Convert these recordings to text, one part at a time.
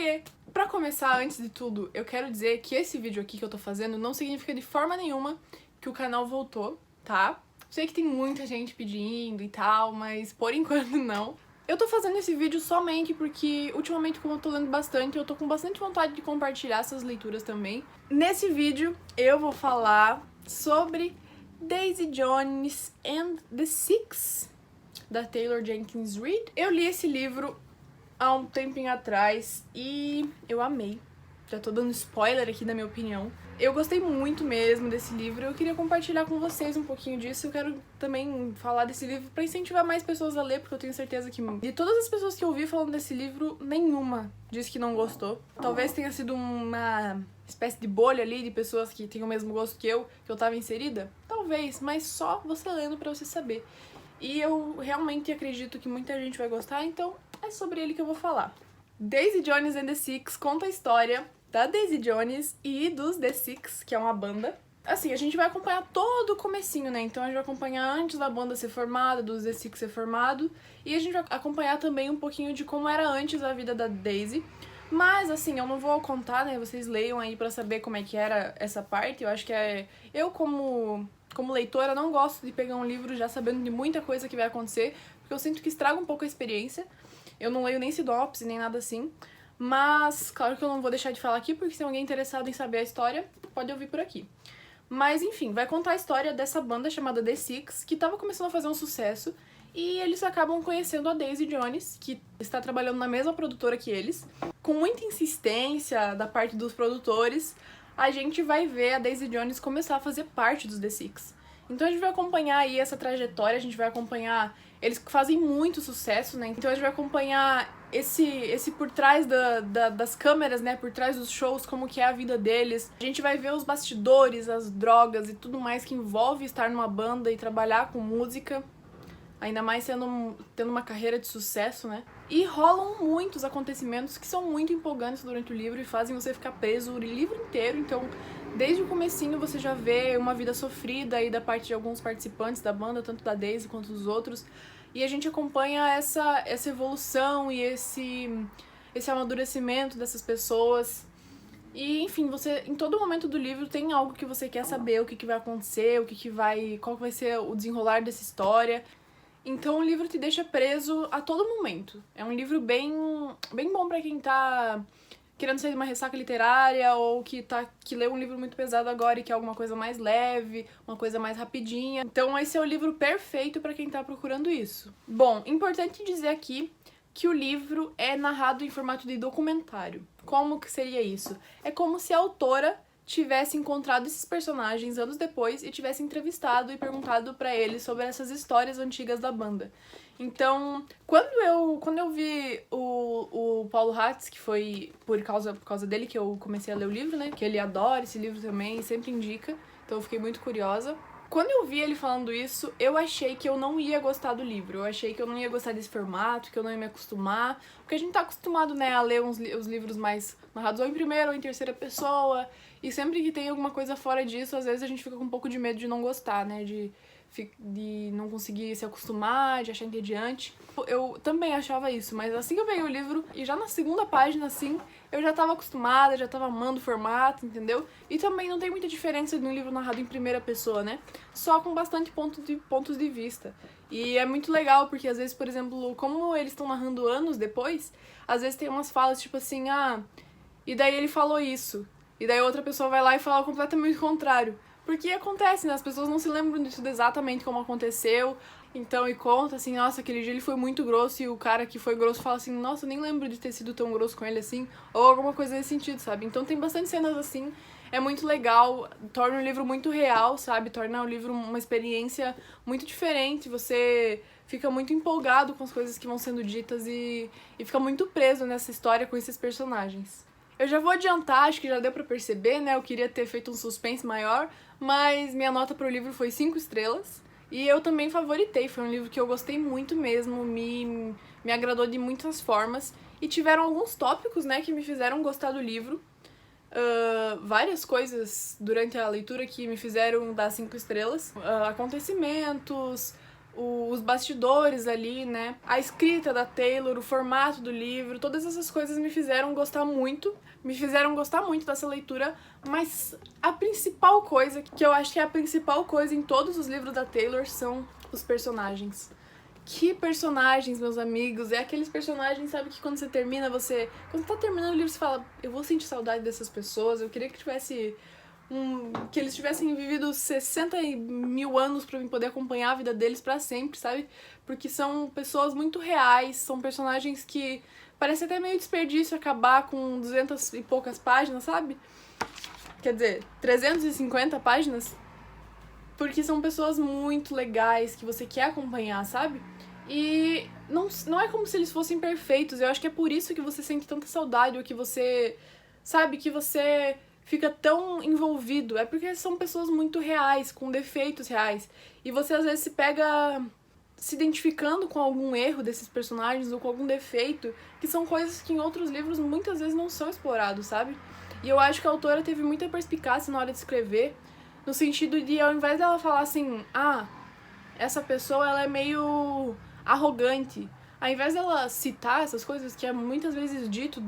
Oiê! Pra começar, antes de tudo, eu quero dizer que esse vídeo aqui que eu tô fazendo não significa de forma nenhuma que o canal voltou, tá? Sei que tem muita gente pedindo e tal, mas por enquanto não. Eu tô fazendo esse vídeo somente porque, ultimamente, como eu tô lendo bastante, eu tô com bastante vontade de compartilhar essas leituras também. Nesse vídeo, eu vou falar sobre Daisy Jones and the Six, da Taylor Jenkins Reid. Eu li esse livro há um tempinho atrás e eu amei. Já tô dando spoiler aqui da minha opinião. Eu gostei muito mesmo desse livro, eu queria compartilhar com vocês um pouquinho disso. Eu quero também falar desse livro pra incentivar mais pessoas a ler, porque eu tenho certeza que de todas as pessoas que eu vi falando desse livro, nenhuma disse que não gostou. Talvez tenha sido uma espécie de bolha ali de pessoas que têm o mesmo gosto que eu tava inserida. Talvez, mas só você lendo pra você saber. E eu realmente acredito que muita gente vai gostar, então é sobre ele que eu vou falar. Daisy Jones and the Six conta a história da Daisy Jones e dos The Six, que é uma banda. Assim, a gente vai acompanhar todo o comecinho, né? Então a gente vai acompanhar antes da banda ser formada, dos The Six ser formado, e a gente vai acompanhar também um pouquinho de como era antes a vida da Daisy. Mas, assim, eu não vou contar, né? Vocês leiam aí pra saber como é que era essa parte. Eu acho que eu, como leitora, não gosto de pegar um livro já sabendo de muita coisa que vai acontecer, porque eu sinto que estraga um pouco a experiência. Eu não leio nem sinopse, nem nada assim. Mas, claro que eu não vou deixar de falar aqui, porque se tem alguém interessado em saber a história, pode ouvir por aqui. Mas, enfim, vai contar a história dessa banda chamada The Six, que tava começando a fazer um sucesso, e eles acabam conhecendo a Daisy Jones, que está trabalhando na mesma produtora que eles. Com muita insistência da parte dos produtores, a gente vai ver a Daisy Jones começar a fazer parte dos The Six. Então a gente vai acompanhar aí essa trajetória, a gente vai acompanhar... Eles fazem muito sucesso, né? Então a gente vai acompanhar esse por trás das câmeras, né? Por trás dos shows, como que é a vida deles. A gente vai ver os bastidores, as drogas e tudo mais que envolve estar numa banda e trabalhar com música. Ainda mais tendo uma carreira de sucesso, né? E rolam muitos acontecimentos que são muito empolgantes durante o livro e fazem você ficar preso o livro inteiro. Então, desde o comecinho você já vê uma vida sofrida aí da parte de alguns participantes da banda, tanto da Daisy quanto dos outros. E a gente acompanha essa evolução e esse amadurecimento dessas pessoas. E, enfim, você, em todo momento do livro tem algo que você quer saber, o que vai acontecer, qual vai ser o desenrolar dessa história. Então o livro te deixa preso a todo momento. É um livro bem bom pra quem tá querendo sair de uma ressaca literária ou que leu um livro muito pesado agora e quer alguma coisa mais leve, uma coisa mais rapidinha. Então esse é o livro perfeito pra quem tá procurando isso. Bom, importante dizer aqui que o livro é narrado em formato de documentário. Como que seria isso? É como se a autora tivesse encontrado esses personagens anos depois e tivesse entrevistado e perguntado pra eles sobre essas histórias antigas da banda. Então, quando eu vi o Paulo Hatz, que foi por causa dele que eu comecei a ler o livro, né? Que ele adora esse livro também e sempre indica, então eu fiquei muito curiosa. Quando eu vi ele falando isso, eu achei que eu não ia gostar do livro. Eu achei que eu não ia gostar desse formato, que eu não ia me acostumar. Porque a gente tá acostumado, né, a ler os livros mais narrados ou em primeira ou em terceira pessoa. E sempre que tem alguma coisa fora disso, às vezes a gente fica com um pouco de medo de não gostar, né, de não conseguir se acostumar, de achar entediante. Eu também achava isso, mas assim que eu peguei o livro, e já na segunda página, assim, eu já tava acostumada, já tava amando o formato, entendeu? E também não tem muita diferença de um livro narrado em primeira pessoa, né? Só com bastante pontos de vista. E é muito legal, porque às vezes, por exemplo, como eles estão narrando anos depois, às vezes tem umas falas tipo assim, e daí ele falou isso. E daí outra pessoa vai lá e fala completamente o contrário. Porque acontece, né? As pessoas não se lembram disso exatamente como aconteceu. Então, e conta assim, nossa, aquele dia ele foi muito grosso, e o cara que foi grosso fala assim, nossa, eu nem lembro de ter sido tão grosso com ele assim, ou alguma coisa nesse sentido, sabe? Então tem bastante cenas assim, é muito legal, torna o livro muito real, sabe? Torna o livro uma experiência muito diferente, você fica muito empolgado com as coisas que vão sendo ditas e fica muito preso nessa história com esses personagens. Eu já vou adiantar, acho que já deu pra perceber, né? Eu queria ter feito um suspense maior, mas minha nota pro livro foi 5 estrelas. E eu também favoritei, foi um livro que eu gostei muito mesmo, me agradou de muitas formas. E tiveram alguns tópicos, né, que me fizeram gostar do livro. Várias coisas durante a leitura que me fizeram dar 5 estrelas. Acontecimentos, os bastidores ali, né? A escrita da Taylor, o formato do livro, todas essas coisas me fizeram gostar muito. Me fizeram gostar muito dessa leitura, mas a principal coisa, que eu acho que é a principal coisa em todos os livros da Taylor, são os personagens. Que personagens, meus amigos? É aqueles personagens, sabe, que quando você termina, quando você tá terminando o livro, você fala, eu vou sentir saudade dessas pessoas, eu queria que tivesse que eles tivessem vivido 60 mil anos pra eu poder acompanhar a vida deles pra sempre, sabe? Porque são pessoas muito reais, são personagens que parece até meio desperdício acabar com 200 e poucas páginas, sabe? Quer dizer, 350 páginas, porque são pessoas muito legais que você quer acompanhar, sabe? E não é como se eles fossem perfeitos, eu acho que é por isso que você sente tanta saudade, ou que você, sabe, que você fica tão envolvido. É porque são pessoas muito reais, com defeitos reais. E você às vezes se pega se identificando com algum erro desses personagens ou com algum defeito, que são coisas que em outros livros muitas vezes não são explorados, sabe? E eu acho que a autora teve muita perspicácia na hora de escrever, no sentido de, ao invés dela falar assim, essa pessoa ela é meio arrogante, ao invés dela citar essas coisas que é muitas vezes dito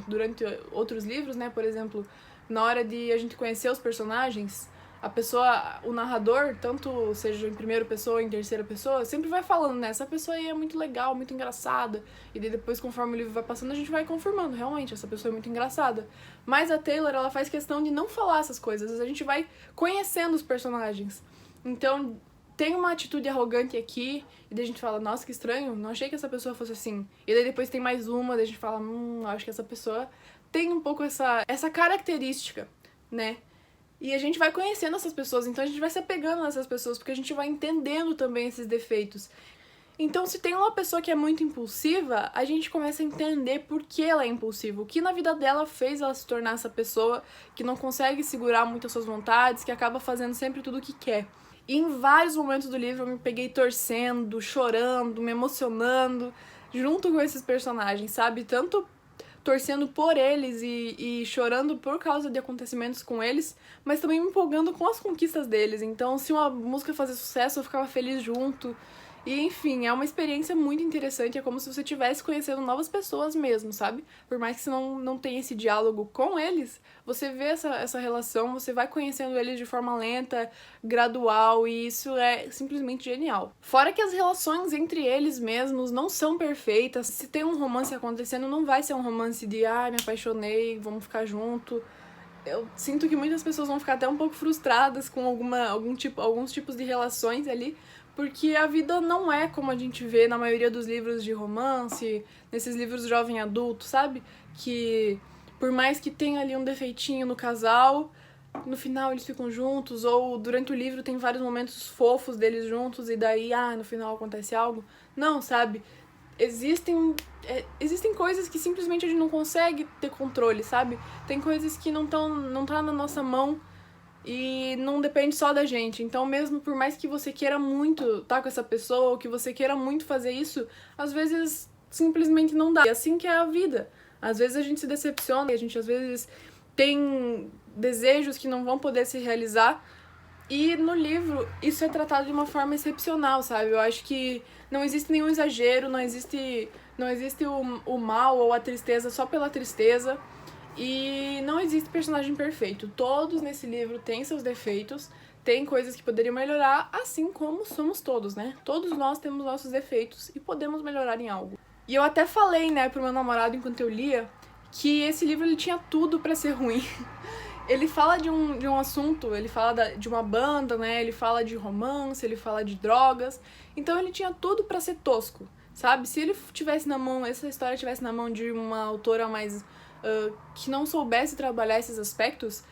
durante outros livros, né, por exemplo, na hora de a gente conhecer os personagens, a pessoa, o narrador, tanto seja em primeira pessoa ou em terceira pessoa, sempre vai falando, né, essa pessoa aí é muito legal, muito engraçada, e daí depois, conforme o livro vai passando, a gente vai confirmando, realmente, essa pessoa é muito engraçada. Mas a Taylor, ela faz questão de não falar essas coisas, a gente vai conhecendo os personagens. Então, tem uma atitude arrogante aqui, e daí a gente fala, nossa, que estranho, não achei que essa pessoa fosse assim. E daí depois tem mais uma, daí a gente fala, acho que essa pessoa tem um pouco essa característica, né? E a gente vai conhecendo essas pessoas, então a gente vai se apegando nessas pessoas, porque a gente vai entendendo também esses defeitos. Então, se tem uma pessoa que é muito impulsiva, a gente começa a entender por que ela é impulsiva, o que na vida dela fez ela se tornar essa pessoa que não consegue segurar muito as suas vontades, que acaba fazendo sempre tudo o que quer. E em vários momentos do livro eu me peguei torcendo, chorando, me emocionando, junto com esses personagens, sabe? Tanto torcendo por eles e chorando por causa de acontecimentos com eles, mas também me empolgando com as conquistas deles. Então, se uma música fazia sucesso, eu ficava feliz junto. E, enfim, é uma experiência muito interessante, é como se você estivesse conhecendo novas pessoas mesmo, sabe? Por mais que você não tenha esse diálogo com eles, você vê essa relação, você vai conhecendo eles de forma lenta, gradual, e isso é simplesmente genial. Fora que as relações entre eles mesmos não são perfeitas, se tem um romance acontecendo, não vai ser um romance de, me apaixonei, vamos ficar junto. Eu sinto que muitas pessoas vão ficar até um pouco frustradas com alguns tipos de relações ali, porque a vida não é como a gente vê na maioria dos livros de romance, nesses livros jovem adulto, sabe? Que por mais que tenha ali um defeitinho no casal, no final eles ficam juntos, ou durante o livro tem vários momentos fofos deles juntos e daí, no final acontece algo. Não, sabe? Existem coisas que simplesmente a gente não consegue ter controle, sabe? Tem coisas que não tá na nossa mão e não depende só da gente. Então, mesmo por mais que você queira muito estar com essa pessoa, ou que você queira muito fazer isso, às vezes simplesmente não dá. É assim que é a vida. Às vezes a gente se decepciona, a gente às vezes tem desejos que não vão poder se realizar. E no livro isso é tratado de uma forma excepcional, sabe? Eu acho que não existe nenhum exagero, não existe o mal ou a tristeza só pela tristeza. E não existe personagem perfeito. Todos nesse livro têm seus defeitos, tem coisas que poderiam melhorar, assim como somos todos, né? Todos nós temos nossos defeitos e podemos melhorar em algo. E eu até falei, né, pro meu namorado enquanto eu lia, que esse livro ele tinha tudo pra ser ruim. Ele fala de um assunto, ele fala de uma banda, né? Ele fala de romance, ele fala de drogas. Então ele tinha tudo pra ser tosco, sabe? Se ele tivesse na mão, essa história tivesse na mão de uma autora mais que não soubesse trabalhar esses aspectos,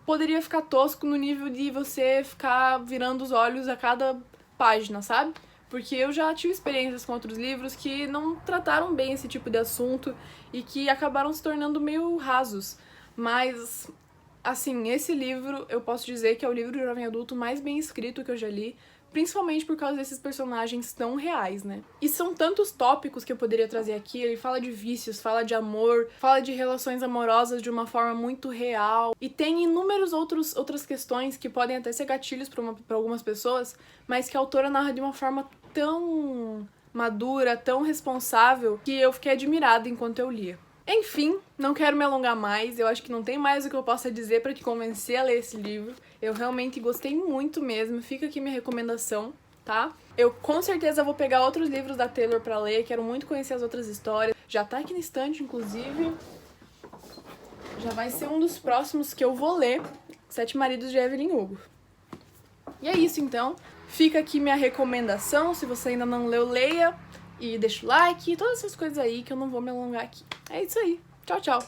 poderia ficar tosco no nível de você ficar virando os olhos a cada página, sabe? Porque eu já tive experiências com outros livros que não trataram bem esse tipo de assunto e que acabaram se tornando meio rasos. Mas, assim, esse livro eu posso dizer que é o livro de jovem adulto mais bem escrito que eu já li, principalmente por causa desses personagens tão reais, né? E são tantos tópicos que eu poderia trazer aqui. Ele fala de vícios, fala de amor, fala de relações amorosas de uma forma muito real. E tem inúmeras outras questões que podem até ser gatilhos para algumas pessoas, mas que a autora narra de uma forma tão madura, tão responsável, que eu fiquei admirada enquanto eu lia. Enfim, não quero me alongar mais, eu acho que não tem mais o que eu possa dizer pra te convencer a ler esse livro. Eu realmente gostei muito mesmo, fica aqui minha recomendação, tá? Eu com certeza vou pegar outros livros da Taylor pra ler, quero muito conhecer as outras histórias. Já tá aqui na estante, inclusive. Já vai ser um dos próximos que eu vou ler, Sete Maridos de Evelyn Hugo. E é isso então, fica aqui minha recomendação, se você ainda não leu, leia. E deixa o like, todas essas coisas aí que eu não vou me alongar aqui. É isso aí. Tchau, tchau.